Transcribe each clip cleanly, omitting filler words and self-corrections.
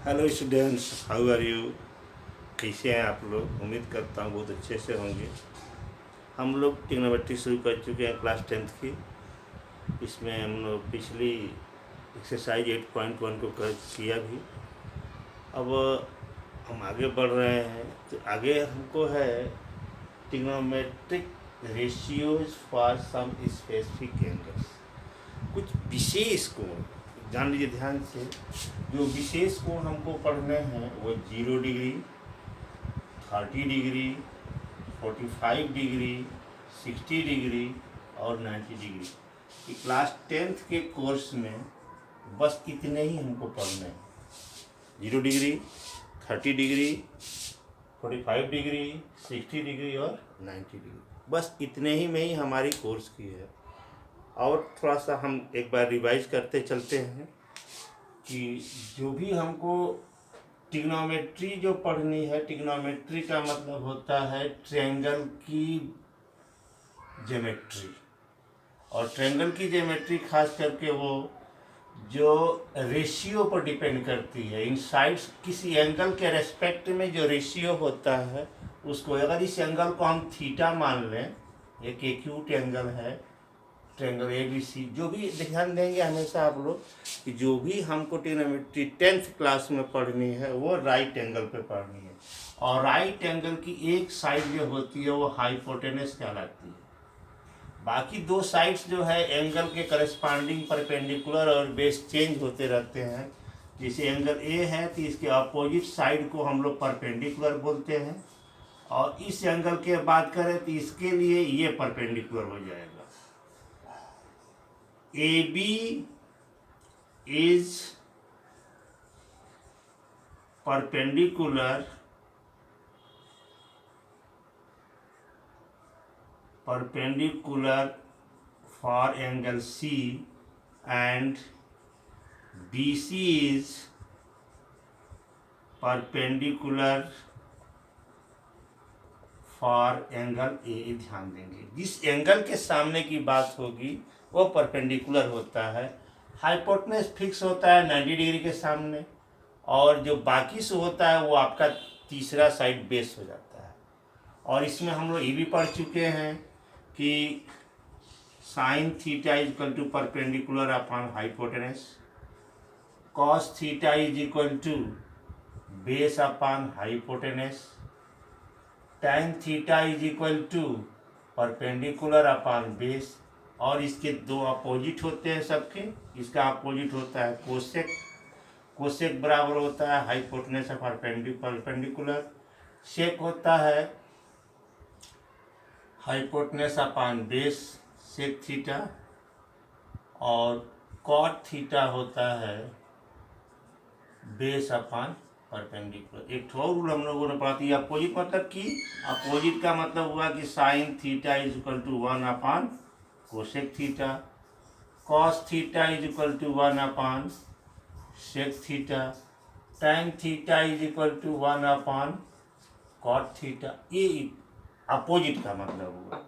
Hello students, how are you. कैसे हैं आप लोग? उम्मीद करता हूँ बहुत अच्छे से होंगे। हम लोग ट्रिग्नोमेट्री शुरू कर चुके हैं क्लास 10th की। इसमें हम लोग पिछली एक्सरसाइज 8.1 को कर किया भी। अब हम आगे बढ़ रहे हैं, तो आगे हमको है trigonometric ratios for some specific angles. कुछ विशेष कोण जान लीजिए ध्यान से। जो विशेष कोण हमको पढ़ने हैं वो 0 डिग्री, 30 डिग्री, 45 डिग्री, 60 डिग्री और 90 डिग्री। कि क्लास 10th के कोर्स में बस इतने ही हमको पढ़ने हैं। 0 डिग्री, 30 डिग्री, 45 डिग्री, 60 डिग्री और 90 डिग्री। बस इतने ही में ही हमारी कोर्स की है। और थोड़ा सा हम एक बार रिवाइज करते चलते हैं कि जो भी हमको ट्रिग्नोमेट्री जो पढ़नी है, ट्रिग्नोमेट्री का मतलब होता है ट्रायंगल की ज्योमेट्री। और ट्रायंगल की ज्योमेट्री खास करके वो जो रेशियो पर डिपेंड करती है। इन साइड्स किसी एंगल के रेस्पेक्ट में जो रेशियो होता है उसको, अगर इस एंगल को हम थीटा मान लें, एक एक्यूट एंगल है ट्रायंगल ABC, जो भी ध्यान देंगे हमेशा आप लोग कि जो भी हमको ट्रिग्नोमेट्री 10th क्लास में पढ़नी है वो राइट एंगल पे पढ़नी है। और राइट एंगल की एक साइड जो होती है वो हाइपोटेनस कहलाती है। बाकी दो साइड्स जो है एंगल के करस्पॉन्डिंग परपेंडिकुलर और बेस चेंज होते रहते हैं। जैसे एंगल A है तो इसके अपोजिट साइड को हम लोग परपेंडिकुलर बोलते हैं। और इस एंगल के बात करें तो इसके लिए ये परपेंडिकुलर हो जाएगा। AB is perpendicular for angle C, and BC is perpendicular for angle A। ध्यान देंगे जिस एंगल के सामने की बात होगी वो परपेंडिकुलर होता है। हाइपोटेनस फिक्स होता है 90 डिग्री के सामने, और जो बाकी से होता है वो आपका तीसरा साइड बेस हो जाता है। और इसमें हम लोग ये भी पढ़ चुके हैं कि sine theta is equal to perpendicular upon hypotenuse, cos theta is equal to base upon hypotenuse, tan theta is equal to perpendicular upon base. और इसके दो अपोजिट होते हैं सबके। इसका अपोजिट होता है कोसेक। कोसेक बराबर होता है हाइपोटेनस अपॉन परपेंडिकुलर। सेक होता है hypotenuse upon base, sec theta. और कॉट थीटा होता है बेस अपॉन परपेंडिकुलर। एक और रूल हम लोगों ने पढ़ा था। अपोजिट मतलब कि अपोजिट का मतलब हुआ कि sine theta is equal to 1 upon cosec theta, cos theta is equal to 1 upon sec theta, tan theta is equal to 1 upon cot theta. ये अपोजिट का मतलब हुआ।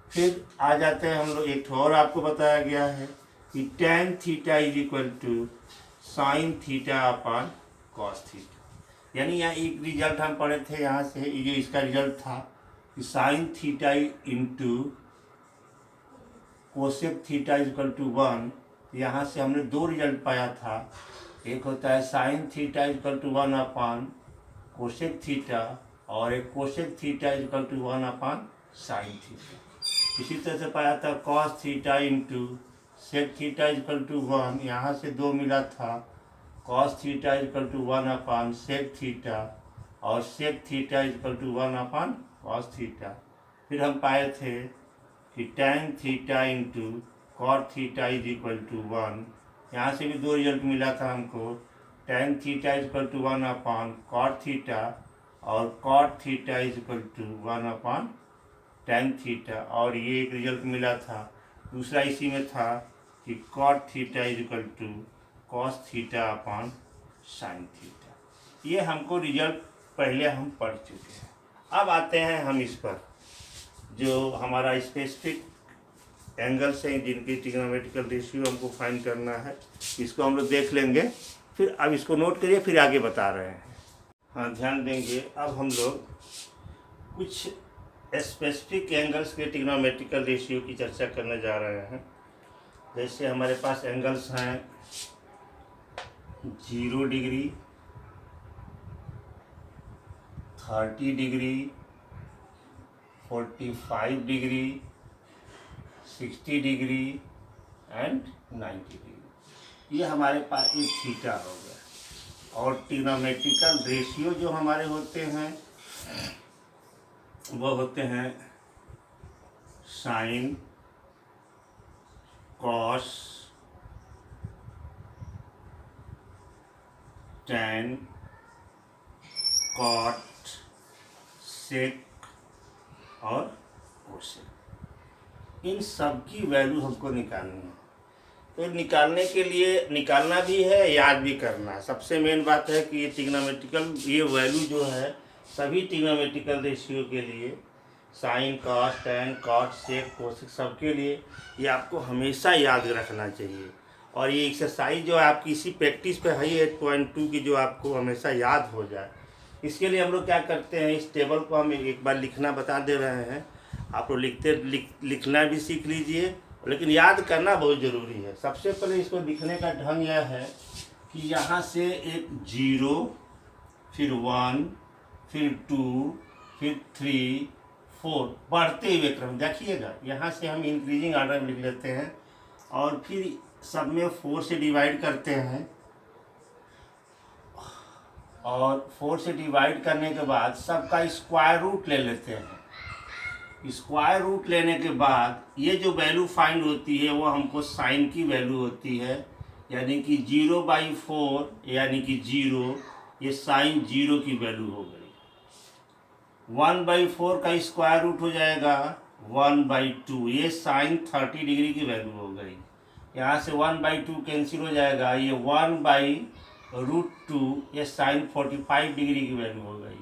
फिर आ जाते हैं हम लोग, एक और आपको बताया गया है कि tan theta is equal to sine theta upon cos theta. यानी यहाँ एक रिजल्ट हम पढ़े थे, यहाँ से ये जो इसका रिजल्ट था कि sine theta into cosec theta is equal to 1। यहाँ से हमने दो रिजल्ट पाया था। एक होता है sine theta is equal to 1 upon cosec theta, और एक cosec theta is equal to 1 upon sine theta. इसी तरह से पाया था cos theta into sec theta is equal to 1। यहाँ से दो मिला था, cos theta is equal to 1 upon sec theta, और sec theta is equal to 1 upon cos theta. फिर हम पाए थे कि tan theta into cot theta is equal to 1। यहाँ से भी दो रिजल्ट मिला था हमको, tan theta is equal to 1 upon cot theta, और cot theta is equal to 1 upon tan theta. और ये एक रिजल्ट मिला था दूसरा इसी में था कि cot theta is equal to cos theta upon sine theta. ये हमको रिजल्ट पहले हम पढ़ चुके हैं। अब आते हैं हम इस पर जो हमारा स्पेसिफिक एंगल्स हैं जिनकी ट्रिग्नोमेट्रिकल रेशियो हमको फाइंड करना है। इसको हम लोग देख लेंगे, फिर अब इसको नोट करिए, फिर आगे बता रहे हैं। हाँ, ध्यान देंगे। अब हम लोग कुछ स्पेसिफिक एंगल्स के ट्रिग्नोमेट्रिकल रेशियो की चर्चा करने जा रहे हैं। जैसे हमारे पास एंगल्स हैं 0 degree, 30 degree, 45 degree, 60 degree and 90 degree. ये हमारे पास एक थीटा हो गया। और ट्रिग्नोमेट्रिकल रेशियो जो हमारे होते हैं वो होते हैं साइन, कॉस, टैन, कॉट, सेक और कोसेक। इन सब की वैल्यू हमको निकालनी है। तो निकालने के लिए निकालना भी है, याद भी करना है। सबसे मेन बात है कि ये ट्रिग्नोमेट्रिकल ये वैल्यू जो है सभी ट्रिग्नोमेट्रिकल रेशियो के लिए, साइन, कॉस, टैन, कॉट, सेक, कोसेक, सबके लिए ये आपको हमेशा याद रखना चाहिए। और ये एक्सरसाइज जो है आपकी इसी प्रैक्टिस पे है 8.2 की, जो आपको हमेशा याद हो जाए। इसके लिए हम लोग क्या करते हैं, इस टेबल को हम एक बार लिखना बता दे रहे हैं। आप लोग लिखना भी सीख लीजिए, लेकिन याद करना बहुत ज़रूरी है। सबसे पहले इसको लिखने का ढंग यह है कि यहाँ से एक 0, फिर 1, फिर 2, फिर 3, 4 बढ़ते हुए क्रम देखिएगा। यहाँ से हम इंक्रीजिंग ऑर्डर में लिख लेते हैं और फिर सब में 4 से डिवाइड करते हैं। और 4 से डिवाइड करने के बाद सबका स्क्वायर रूट ले लेते हैं। स्क्वायर रूट लेने के बाद ये जो वैल्यू फाइंड होती है वो हमको साइन की वैल्यू होती है, यानी कि 0/4 यानी कि 0, ये साइन 0 की वैल्यू हो गई। 1/4 का स्क्वायर रूट हो जाएगा 1/2, ये साइन 30 डिग्री की वैल्यू हो गई। यहाँ से 1/2 कैंसिल हो जाएगा, ये 1/√2, ये साइन 45 डिग्री की वैल्यू हो गई।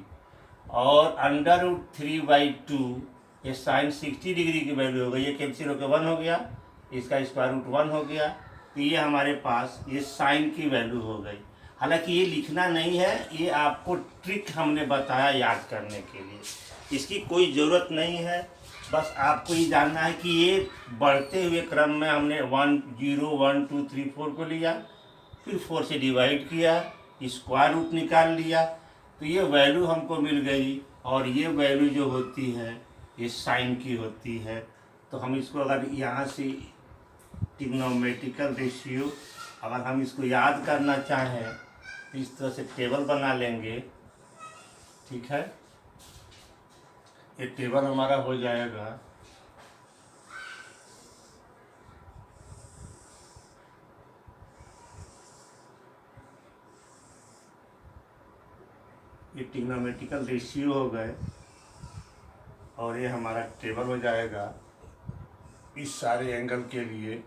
और √3/2, ये साइन 60 डिग्री की वैल्यू हो गई। ये कैंसिल होकर 1 हो गया, इसका स्क्वायर रूट 1 हो गया। तो ये हमारे पास ये साइन की वैल्यू हो गई। हालांकि ये लिखना नहीं है, ये आपको ट्रिक हमने बताया याद करने के लिए। इसकी कोई ज़रूरत नहीं है, बस आपको ये जानना है कि ये बढ़ते हुए क्रम में हमने 1, 0, 1, 2, 3, 4 को लिया, फिर 4 से डिवाइड किया, स्क्वायर रूट निकाल लिया, तो ये वैल्यू हमको मिल गई। और ये वैल्यू जो होती है ये साइन की होती है। तो हम इसको अगर यहाँ से ट्रिग्नोमेट्रिकल रेशियो अगर हम इसको याद करना चाहें तो इस तरह से टेबल बना लेंगे, ठीक है। ये टेबल हमारा हो जाएगा ये ट्रिग्नोमेट्रिकल रेशियो हो गए और ये हमारा टेबल हो जाएगा इस सारे एंगल के लिए।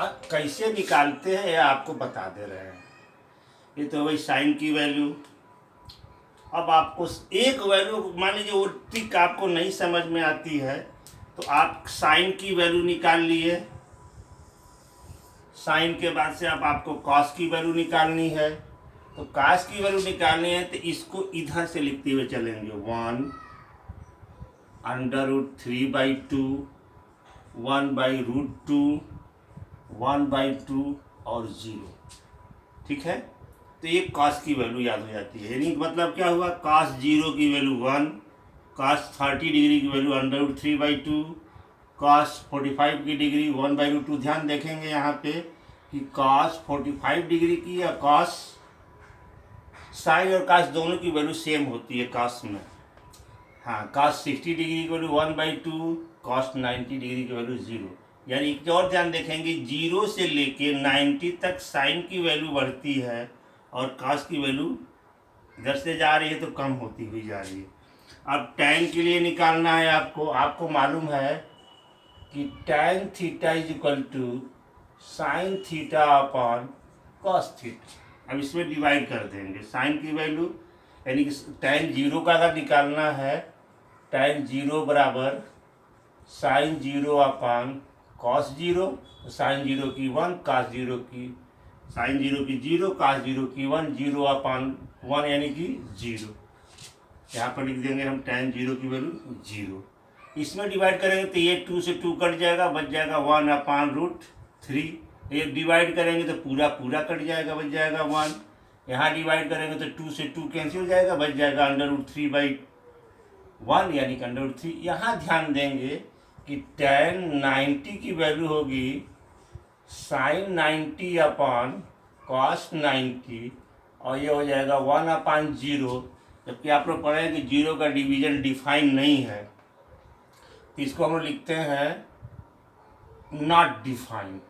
अब कैसे निकालते हैं ये आपको बता दे रहे हैं। ये तो वही साइन की वैल्यू। अब आपको एक वैल्यू, मान लीजिए वो ट्रिक आपको नहीं समझ में आती है तो आप साइन की वैल्यू निकाल लिए। साइन के बाद से अब आपको कॉस की वैल्यू निकालनी है। तो कॉस की वैल्यू निकालनी है तो इसको इधर से लिखते हुए चलेंगे 1 √3/2, 1/√2, 1/2 और 0, ठीक है। तो ये कॉस की वैल्यू याद हो जाती है। यानी मतलब क्या हुआ, कॉस 0 की वैल्यू 1, कॉस 30 डिग्री की वैल्यू √3/2, कॉस 45 की डिग्री 1/√2। ध्यान देखेंगे यहाँ पे कि कॉस 45 डिग्री की या कॉस, साइन और कॉस दोनों की वैल्यू सेम होती है कॉस में। हाँ, कॉस 60 डिग्री की वैल्यू 1/2, कॉस 90 डिग्री की वैल्यू 0। यानी एक और ध्यान देखेंगे 0 से लेके 90 तक साइन की वैल्यू बढ़ती है और कॉस की वैल्यू इधर से जा रही है तो कम होती हुई जा रही है। अब टैन के लिए निकालना है आपको मालूम है कि tan theta = sign theta upon cos theta. अब इसमें डिवाइड कर देंगे साइन की वैल्यू, यानी कि टैन 0 का अगर निकालना है, टैन 0 बराबर sine 0 upon cos zero, sine zero की 1, कास जीरो की, साइन जीरो की 0, कास जीरो की 1, 0/1 यानी कि 0। यहाँ पर लिख देंगे हम tan जीरो की वैल्यू 0। इसमें डिवाइड करेंगे तो ये 2 से 2 कट जाएगा, बच जाएगा 1/√3। ये डिवाइड करेंगे तो पूरा पूरा कट जाएगा, बच जाएगा 1। यहाँ डिवाइड करेंगे तो 2 से 2 कैंसिल हो जाएगा, बच जाएगा √3/1 यानी कि √3। यहाँ ध्यान देंगे कि tan 90 की वैल्यू होगी sin 90/cos 90 और ये हो जाएगा 1/0। जबकि आप लोग पढ़े कि 0 का डिवीजन डिफाइन नहीं है, तो इसको हम लोग लिखते हैं नॉट डिफाइन।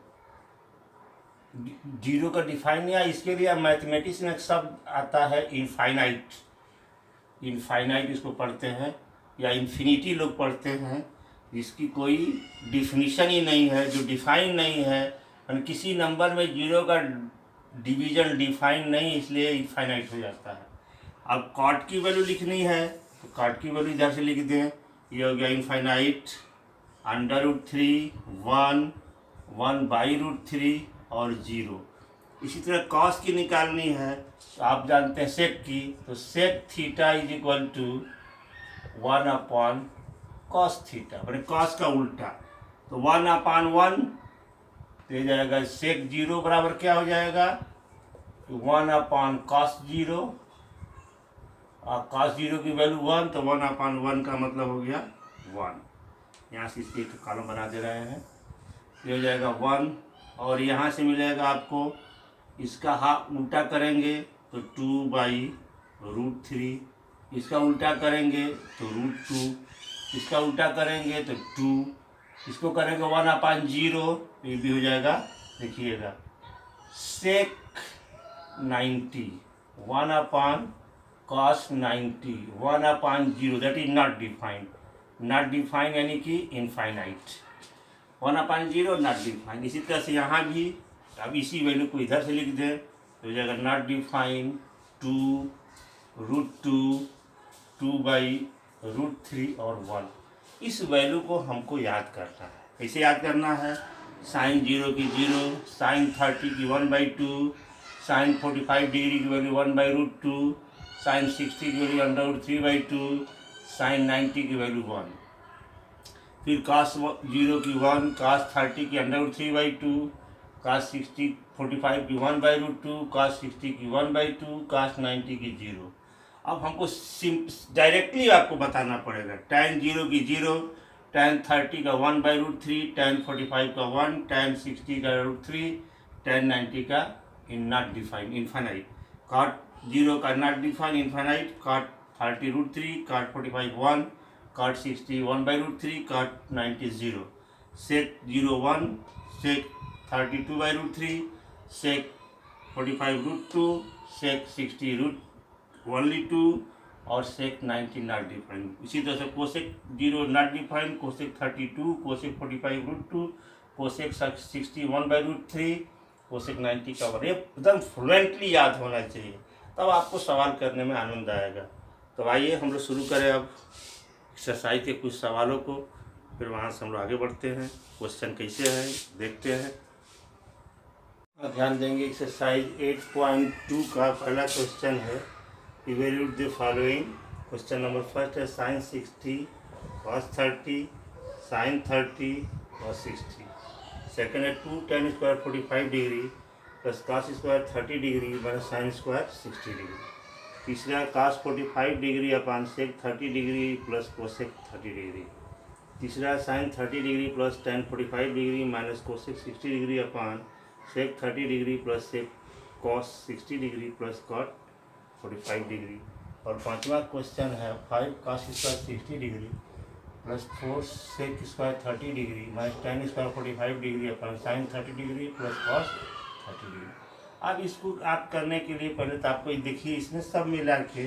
0 का डिफाइन या इसके लिए मैथमेटिक्स में एक शब्द आता है इनफाइनाइट। इनफाइनाइट इसको पढ़ते हैं या इन्फिनिटी लोग पढ़ते हैं, जिसकी कोई डिफिनीशन ही नहीं है, जो डिफाइन नहीं है। और किसी नंबर में 0 का डिवीजन डिफाइन नहीं, इसलिए इनफाइनाइट हो जाता है। अब कॉट की वैल्यू लिखनी है तो कॉट की वैल्यू इधर से लिख दें, ये हो गया इनफाइनाइट √3, 1/√3 और 0। इसी तरह कॉस की निकालनी है तो आप जानते हैं सेक की, तो sec theta is equal to 1/cos theta, मैंने कॉस का उल्टा। तो 1/1 तो ये जाएगा सेक 0 बराबर क्या हो जाएगा, 1/cos 0 और cos 0 की वैल्यू 1, तो 1/1 का मतलब हो गया 1। यहाँ से इसके कॉलम बना दे रहे हैं, ये हो जाएगा 1। और यहाँ से मिलेगा आपको, इसका हाफ उल्टा करेंगे तो 2/√3, इसका उल्टा करेंगे तो √2, इसका उल्टा करेंगे तो 2, इसको करेंगे 1/0, ये भी हो जाएगा। देखिएगा सेक 90 1/cos 90 1/0, that is not defined. Not defined यानी कि इनफाइनाइट, 1/0 नॉट डिफाइंड। इसी तरह से यहाँ भी अब इसी वैल्यू को इधर से लिख दें तो हो जाएगा नॉट डिफाइंड 2√2, 2/√3 और 1। इस वैल्यू को हमको याद करना है। कैसे याद करना है, साइन 0 की 0, साइन 30 की 1/2, साइन 45 डिग्री की वैल्यू 1/√2, साइन 60 की वैल्यू √3/2, साइन 90 की वैल्यू 1, फिर cos 0 की 1, cos 30 की √3/2, cos 45 की 1/√2, cos 60 की 1/2, cos 90 की 0। अब हमको डायरेक्टली आपको बताना पड़ेगा, tan 0 की 0, tan 30 का 1/√3, tan 45 का 1, tan 60 का √3, tan 90 का नॉट डिफाइन इनफाइनाइट, cot 0 का not define infinite, cot 30 √3, cot 45 1, cot 60 1/√3, cot 90 0, sec 0 1, sec 30 2/√3, sec 45 √2, sec 60 √2 और sec 90 नॉट डिफाइंड। इसी तरह से cosec 0 not defined, cosec 32, cosec 45 √2, cosec 60 1/√3, cosec 90 का 1। एकदम फ्लुएंटली याद होना चाहिए, तब आपको सवाल करने में आनंद आएगा। तो आइए हम लोग शुरू करें अब एक्सरसाइज के कुछ सवालों को, फिर वहाँ से हम लोग आगे बढ़ते हैं। क्वेश्चन कैसे है देखते हैं। ध्यान देंगे एक्सरसाइज 8.2 का पहला क्वेश्चन है, evaluate the following. Question number first है sine 60 cos 30 sine 30 cos 60। Second है 2 tan square 45 degree plus cos square 30 degree minus sine square 60 degree. तीसरा cos 45 degree upon sec 30 degree plus cosec 30 degree. तीसरा sine 30 degree plus tan 45 degree minus cosec 60 degree upon sec 30 degree plus sec cos 60 degree plus cot 45 degree. और पांचवा question है 5 cos square 60 degree plus 4 sec square 30 degree minus tan square 45 degree upon sine 30 degree plus cos 30 degree. अब इसको आप करने के लिए पहले तो आपको देखिए, इसमें सब मिला के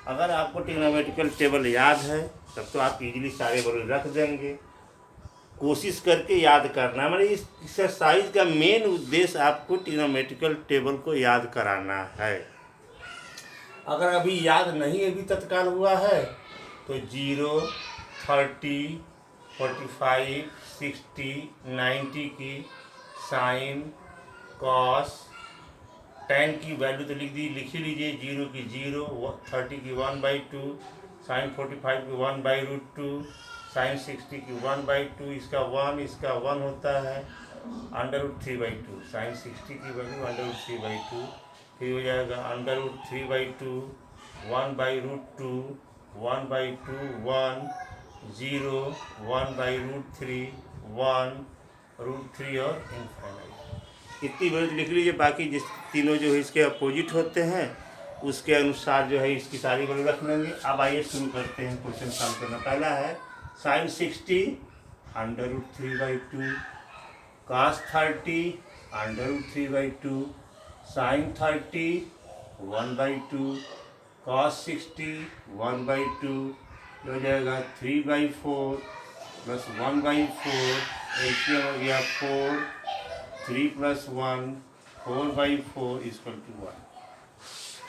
अगर आपको ट्रिग्नोमेट्रिकल टेबल याद है तब तो आप इजीली सारे वैल्यू रख देंगे। कोशिश करके याद करना, मतलब इस एक्सरसाइज का मेन उद्देश्य आपको ट्रिग्नोमेट्रिकल टेबल को याद कराना है। अगर अभी याद नहीं अभी तत्काल हुआ है तो 0, 30, 45, 60, 90 की साइन कॉस, टेन की वैल्यू तो लिख ही लीजिए, 0 की 0, 30 की 1/2, साइन 45 की 1/√2, साइन 60 की 1/2, इसका 1 होता है √3/2, साइन 60 की वैल्यू √3/2, फिर हो जाएगा √3/2, 1/√2, 1/2, 1, 0, 1/√3, 1√3 और इनफाइनाइट। इतनी वैल्यू लिख लीजिए। बाकी जिस तीनों जो है इसके अपोजिट होते हैं उसके अनुसार जो है इसकी सारी वैल्यू रख लेंगे। अब आइए शुरू करते हैं क्वेश्चन सॉल्व करना। पहला है साइन 60 √3/2, cos 30 √3/2, साइन 30 1/2, cos 60 1/2, हो जाएगा 3/4 प्लस 1/4, एलसीएम हो गया 4, 3 + 1, 4/4 = 1।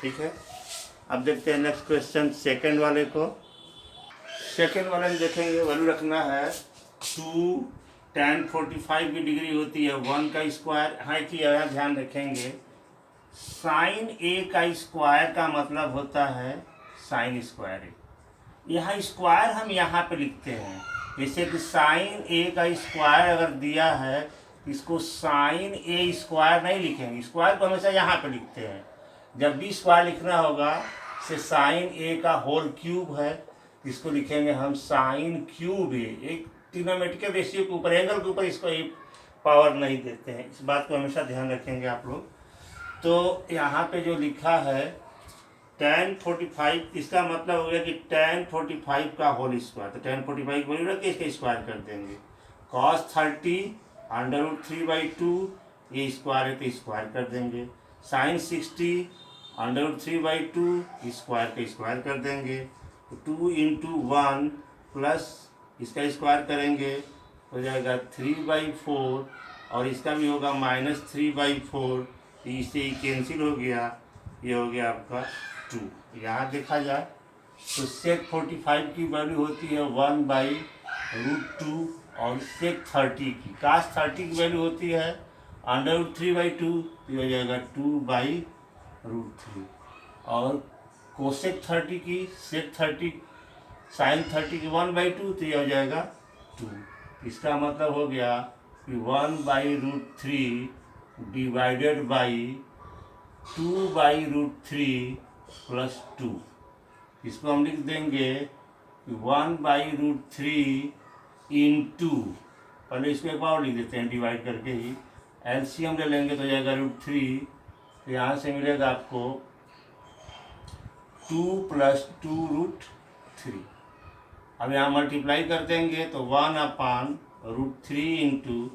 ठीक है। अब देखते हैं नेक्स्ट क्वेश्चन सेकंड वाले को। सेकंड वाले में देखेंगे वैल्यू रखना है 2 tan 45 की डिग्री होती है 1 का स्क्वायर। हाँ कि यहाँ ध्यान रखेंगे साइन ए का स्क्वायर का मतलब होता है साइन स्क्वायर ए। यहाँ स्क्वायर हम यहाँ पे लिखते हैं, जैसे कि साइन ए का स्क्वायर अगर दिया है इसको साइन ए स्क्वायर नहीं लिखेंगे, स्क्वायर को हमेशा यहाँ पे लिखते हैं। जब भी स्क्वायर लिखना होगा से साइन ए का होल क्यूब है, इसको लिखेंगे हम साइन क्यूब ए। एक ट्रिग्नोमेट्रिकल रेशियो के ऊपर, एंगल के ऊपर इसको एक पावर नहीं देते हैं, इस बात को हमेशा ध्यान रखेंगे आप लोग। तो यहाँ पे जो लिखा है tan 45, इसका मतलब हो गया कि tan 45 का होल स्क्वायर, तो tan 45 को वैल्यू रख के इसका स्क्वायर कर देंगे। cos 30 √3/2, ये स्क्वायर है तो स्क्वायर कर देंगे। साइन 60 √3/2, स्क्वायर का स्क्वायर कर देंगे। 2 × 1 प्लस इसका स्क्वायर करेंगे हो जाएगा 3/4, और इसका भी होगा -3/4, इससे कैंसिल हो गया, ये हो गया आपका 2। यहाँ देखा जाए तो सेक 45 की वैल्यू होती है 1/√2, और सेक 30 की cos 30 की वैल्यू होती है √3/2, तो हो जाएगा 2/√3, और कोसेक 30 की सेक 30 साइन 30 की 1/2, तो ये हो जाएगा 2। इसका मतलब हो गया कि 1/√3 डिवाइडेड बाई 2/√3 प्लस 2। इसको हम लिख देंगे 1/√3 इंटू, पहले इसको एक बार लिख देते हैं डिवाइड करके ही, एलसीएम ले लेंगे तो हो जाएगा √3, तो यहाँ से मिलेगा आपको 2 + 2√3। अब यहाँ मल्टीप्लाई कर देंगे तो 1/√3 इंटू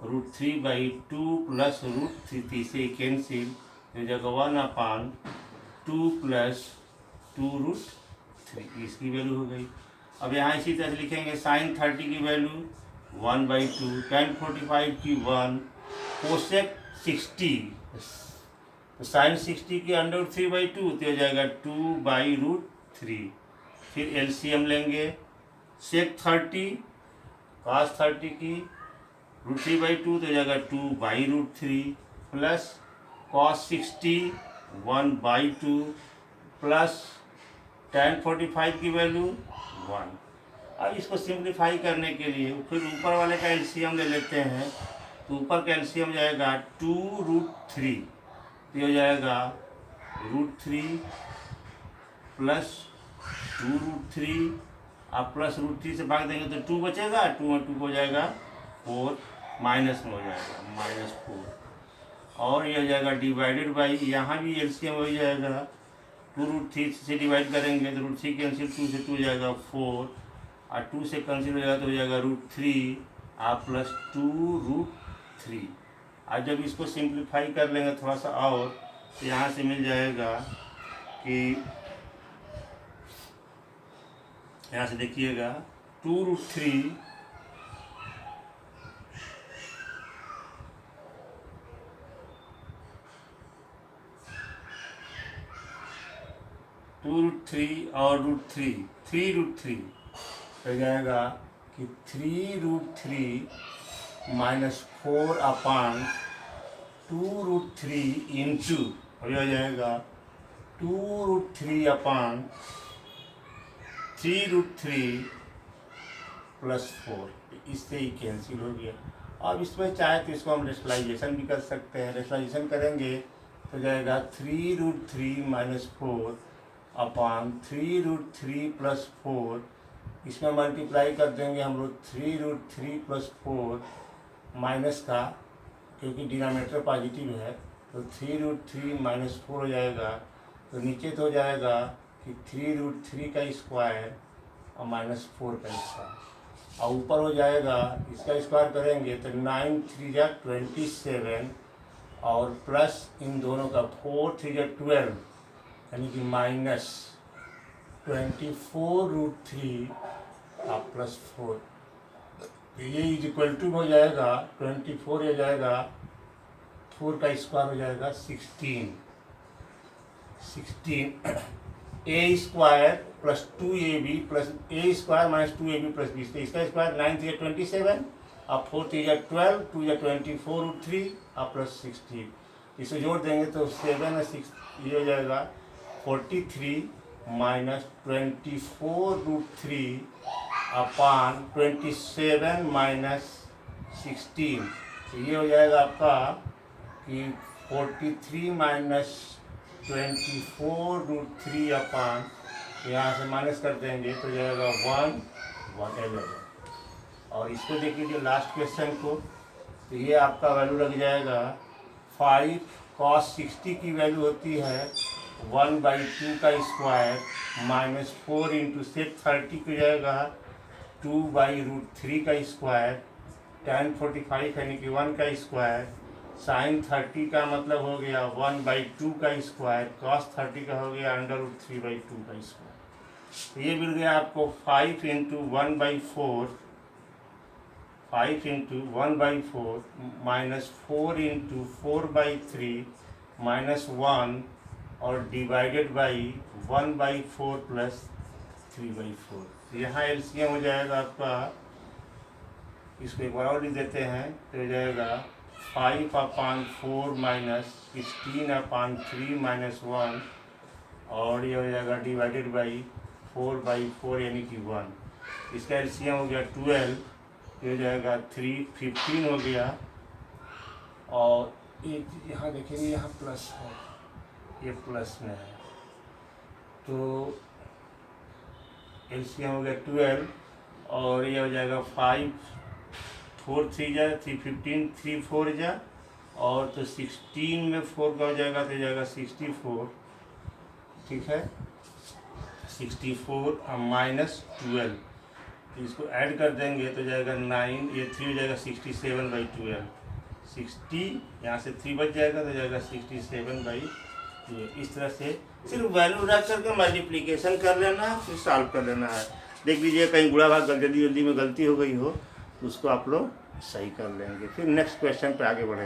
√3/2 प्लस √3 से कैंसिल, हो जाएगा 1/2 + 2√3, इसकी वैल्यू हो गई। अब यहाँ इसी तरह से लिखेंगे साइन 30 की वैल्यू 1/2, tan 45 की 1, कोसेक 60, तो साइन 60 की √3/2, तो हो जाएगा 2/√3। फिर एलसीएम लेंगे, सेक 30 cos 30 की √3/2, तो हो जाएगा 2/√3, प्लस cos 60 1/2, प्लस tan 45 की वैल्यू 1। अब इसको सिंप्लीफाई करने के लिए फिर ऊपर वाले का एलसीएम ले लेते हैं, तो ऊपर का एलसीएम जाएगा 2√3, ये हो जाएगा √3 प्लस 2√3, आप प्लस √3 से भाग देंगे तो 2 बचेगा, 2 और 2 हो जाएगा 4, माइनस में हो जाएगा -4, और ये हो जाएगा डिवाइडेड बाई, यहाँ भी एलसीएम हो जाएगा 2√3 से डिवाइड करेंगे तो √3 कैंसिल, 2 से 2 हो जाएगा 4, और 2 से कैंसिल हो जाएगा तो हो जाएगा √3 आप प्लस 2√3। आज जब इसको सिंप्लीफाई कर लेंगे थोड़ा सा और, तो यहाँ से मिल जाएगा कि यहाँ से देखिएगा 2√3 2√3 और √3 3√3 हो जाएगा कि 3√3 माइनस 4 अपान 2√3 इंटू हो जाएगा 2√3 अपान 3√3 प्लस 4। इससे ही कैंसिल हो गया। अब इसमें चाहे तो इसको हम रेशनलाइजेशन भी कर सकते हैं। रेशनलाइजेशन करेंगे तो जाएगा 3√3 माइनस 4 अपान 3√3 प्लस 4। इसमें मल्टीप्लाई कर देंगे हम लोग 3√3 प्लस 4 माइनस का, क्योंकि डिनोमिनेटर पॉजिटिव है तो 3√3 माइनस 4 हो जाएगा। तो नीचे तो हो जाएगा कि 3√3 का स्क्वायर और माइनस 4 का स्क्वायर, और ऊपर हो जाएगा इसका स्क्वायर करेंगे तो 9 3 जा 27 और प्लस इन दोनों का 4 3 जा 12 यानी कि माइनस 24√3 प्लस 4। तो ये इज इक्वल टू हो जाएगा 24 हो जाएगा 4 का स्क्वायर हो जाएगा 16 ए स्क्वायर प्लस 2ab प्लस ए स्क्वायर माइनस 2ab प्लस 20। तो इसका स्क्वायर 9 3 जा 27 और 4 3 जा 12 2 जा 24√3 और प्लस 16। इसे जोड़ देंगे तो 7 और 6 ये हो जाएगा 43 माइनस 24√3 अपान 27 माइनस 16। तो ये हो जाएगा आपका कि 43 माइनस 24√3 अपान यहाँ से माइनस कर देंगे तो जाएगा 111। और इसको देख लीजिए लास्ट क्वेश्चन को, तो ये आपका वैल्यू लग जाएगा 5 cos 60 की वैल्यू होती है 1/2 का स्क्वायर माइनस 4 इंटू सेक 30 को जाएगा 2/√3 का स्क्वायर tan 45 यानी कि 1 का स्क्वायर sin 30 का मतलब हो गया 1/2 का स्क्वायर cos 30 का हो गया √3/2 का स्क्वायर। तो ये मिल गया आपको 5 into 1/4 5 into 1/4 minus 4 into 4/3 minus 1 और डिवाइडेड बाई 1/4 प्लस 3/4। तो यहाँ एलसीएम हो जाएगा आपका, इसको एक बार और लिख देते हैं तो हो जाएगा 5/4 माइनस 16/3 माइनस 1 और ये हो जाएगा डिवाइडेड बाई 4/4 यानी कि 1। इसका एलसीएम हो गया 12, ये हो जाएगा 3 15 हो गया। और एक यहाँ देखेंगे यहाँ प्लस है, ये प्लस में है तो एलसीएम हो गया 12 और ये हो जाएगा 5 4 3 जा 3 15 3 4 जा और तो 16 में 4 का हो जाएगा तो जाएगा 64। ठीक है 64 और माइनस 12, इसको ऐड कर देंगे तो जाएगा 9, ये 3 हो जाएगा 67/12 60 यहाँ से 3 बच जाएगा तो जाएगा 67/12। इस तरह से सिर्फ वैल्यू रख करके मल्टीप्लिकेशन कर लेना है, फिर सॉल्व कर लेना है। देख लीजिए कहीं गुणा भाग जल्दी में गलती हो गई हो तो उसको आप लोग सही कर लेंगे। फिर नेक्स्ट क्वेश्चन पे आगे बढ़ेंगे।